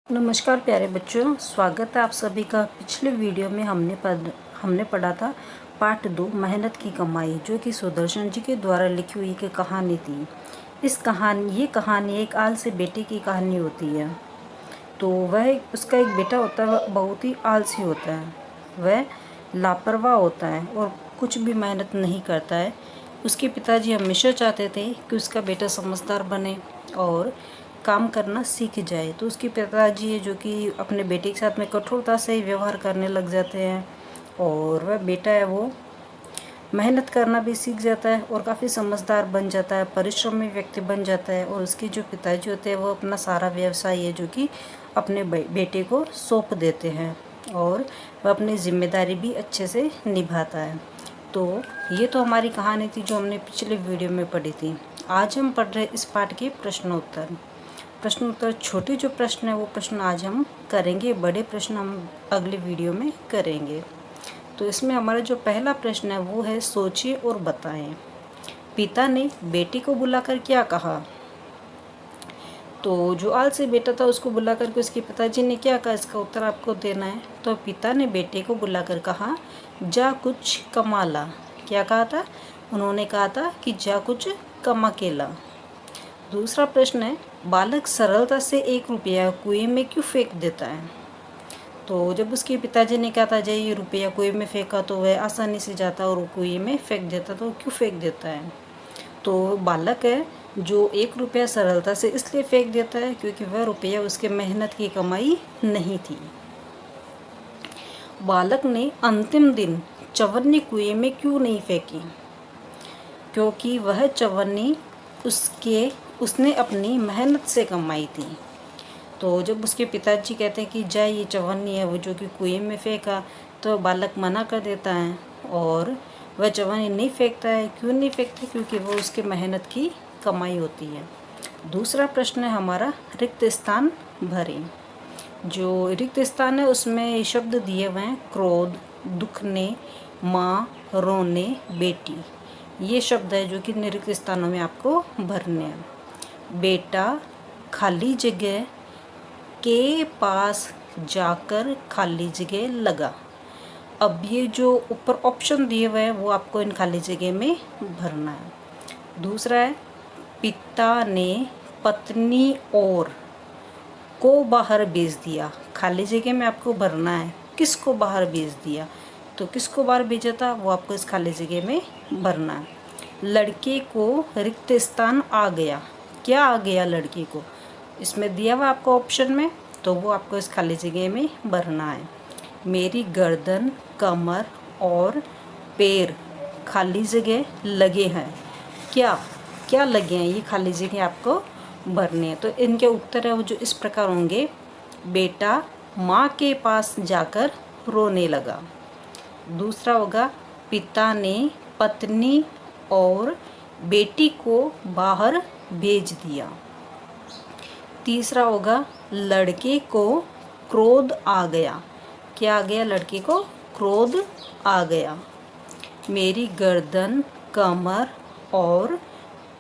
नमस्कार प्यारे बच्चों, स्वागत है आप सभी का। पिछले वीडियो में हमने पढ़ा था पार्ट 2 मेहनत की कमाई, जो कि सुदर्शन जी के द्वारा लिखी हुई एक कहानी थी। ये कहानी एक आलसी बेटे की कहानी होती है। तो उसका एक बेटा होता है, वह बहुत ही आलसी होता है, वह लापरवाह होता है और कुछ भी मेहनत नहीं करता है। उसके पिताजी हमेशा चाहते थे कि उसका बेटा समझदार बने और काम करना सीख जाए। तो उसके पिताजी है जो कि अपने बेटे के साथ में कठोरता से व्यवहार करने लग जाते हैं और वह बेटा है वो मेहनत करना भी सीख जाता है और काफ़ी समझदार बन जाता है, परिश्रमी व्यक्ति बन जाता है। और उसके जो पिताजी होते हैं वो अपना सारा व्यवसाय है जो कि अपने बेटे को सौंप देते हैं और वह अपनी जिम्मेदारी भी अच्छे से निभाता है। तो ये तो हमारी कहानी थी जो हमने पिछले वीडियो में पढ़ी थी। आज हम पढ़ रहे इस पाठ के प्रश्नोत्तर छोटे जो प्रश्न है वो प्रश्न आज हम करेंगे, बड़े प्रश्न हम अगले वीडियो में करेंगे। तो इसमें हमारा जो पहला प्रश्न है वो है, सोचिए और बताएं। पिता ने बेटे को बुलाकर क्या कहा? तो जो आलसी बेटा था उसको बुलाकर के उसके पिताजी ने क्या कहा, इसका उत्तर आपको देना है। तो पिता ने बेटे को बुलाकर कहा, जा कुछ कमा ला। क्या कहा था? उन्होंने कहा था कि जा कुछ कमा के ला। दूसरा प्रश्न है, बालक सरलता से 1 रुपया कुएं में क्यों फेंक देता है? तो जब उसके पिताजी ने कहा था जय ये रुपया कुएं में फेंका, तो वह आसानी से जाता और कुएं में फेंक देता। तो क्यों फेंक देता है? तो बालक है जो 1 रुपया सरलता से इसलिए फेंक देता है क्योंकि वह रुपया उसके मेहनत की कमाई नहीं थी। बालक ने अंतिम दिन चवन्नी कुएं में क्यों नहीं फेंकी? क्योंकि वह चवन्नी उसने अपनी मेहनत से कमाई थी। तो जब उसके पिताजी कहते हैं कि जा ये चवन्नी है वो जो कि कुएं में फेंका, तो बालक मना कर देता है और वह चवन्नी नहीं फेंकता है। क्यों नहीं फेंकता? क्योंकि वो उसके मेहनत की कमाई होती है। दूसरा प्रश्न है हमारा, रिक्त स्थान भरें। जो रिक्त स्थान है उसमें शब्द दिए हुए हैं, क्रोध, दुखने, माँ, रोने, बेटी। ये शब्द है जो कि रिक्त स्थानों में आपको भरने हैं। बेटा खाली जगह के पास जाकर खाली जगह लगा। अब ये जो ऊपर ऑप्शन दिए हुए हैं वो आपको इन खाली जगह में भरना है। दूसरा है, पिता ने पत्नी और को बाहर भेज दिया। खाली जगह में आपको भरना है किसको बाहर भेज दिया, तो किसको बाहर भेजा था वो आपको इस खाली जगह में भरना है। लड़के को रिक्त स्थान आ गया। क्या आ गया लड़के को? इसमें दिया हुआ आपको ऑप्शन में, तो वो आपको इस खाली जगह में भरना है। मेरी गर्दन, कमर और पैर खाली जगह लगे हैं। क्या क्या लगे हैं? ये खाली जगह आपको भरने हैं। तो इनके उत्तर है वो जो इस प्रकार होंगे, बेटा माँ के पास जाकर रोने लगा। दूसरा होगा, पिता ने पत्नी और बेटी को बाहर भेज दिया। तीसरा होगा, लड़के को क्रोध आ गया। क्या आ गया? लड़के को क्रोध आ गया। मेरी गर्दन, कमर और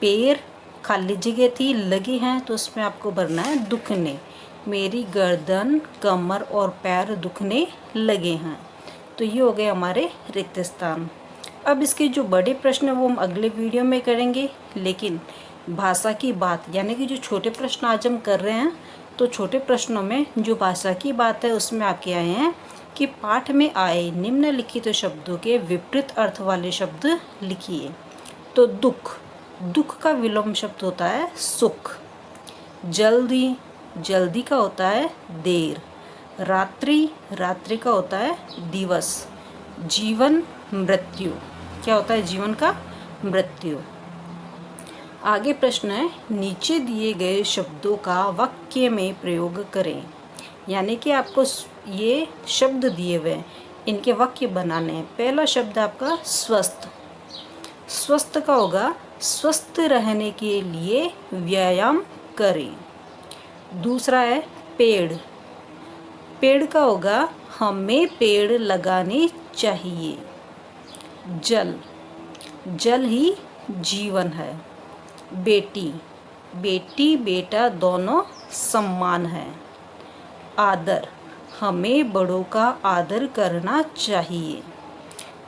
पैर खाली जगह थी लगी हैं, तो उसमें आपको भरना है दुखने। मेरी गर्दन, कमर और पैर दुखने लगे हैं। तो ये हो गए हमारे रिक्त स्थान। अब इसके जो बड़े प्रश्न है वो हम अगले वीडियो में करेंगे, लेकिन भाषा की बात यानी कि जो छोटे प्रश्न आज हम कर रहे हैं, तो छोटे प्रश्नों में जो भाषा की बात है उसमें आके आए हैं कि पाठ में आए निम्नलिखित शब्दों के विपरीत अर्थ वाले शब्द लिखिए। तो दुख का विलोम शब्द होता है सुख। जल्दी का होता है देर। रात्रि का होता है दिवस। जीवन, मृत्यु। क्या होता है? जीवन का मृत्यु। आगे प्रश्न है, नीचे दिए गए शब्दों का वाक्य में प्रयोग करें। यानी कि आपको ये शब्द दिए हुए हैं, इनके वाक्य बनाने हैं। पहला शब्द आपका स्वस्थ। स्वस्थ का होगा, स्वस्थ रहने के लिए व्यायाम करें। दूसरा है पेड़। पेड़ का होगा, हमें पेड़ लगाने चाहिए। जल ही जीवन है। बेटी बेटा दोनों समान है। आदर, हमें बड़ों का आदर करना चाहिए।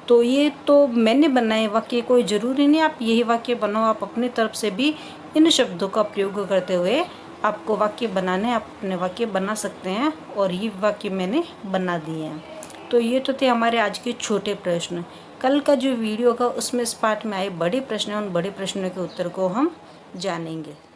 तो ये तो मैंने बनाए वाक्य, कोई ज़रूरी नहीं आप यही वाक्य बनाओ, आप अपनी तरफ से भी इन शब्दों का प्रयोग करते हुए आपको वाक्य बनाने, आप अपने वाक्य बना सकते हैं। और ये वाक्य मैंने बना दिए हैं। तो ये तो थे हमारे आज के छोटे प्रश्न। कल का जो वीडियो होगा उसमें इस पार्ट में आए बड़े प्रश्न, उन बड़े प्रश्नों के उत्तर को हम जानेंगे।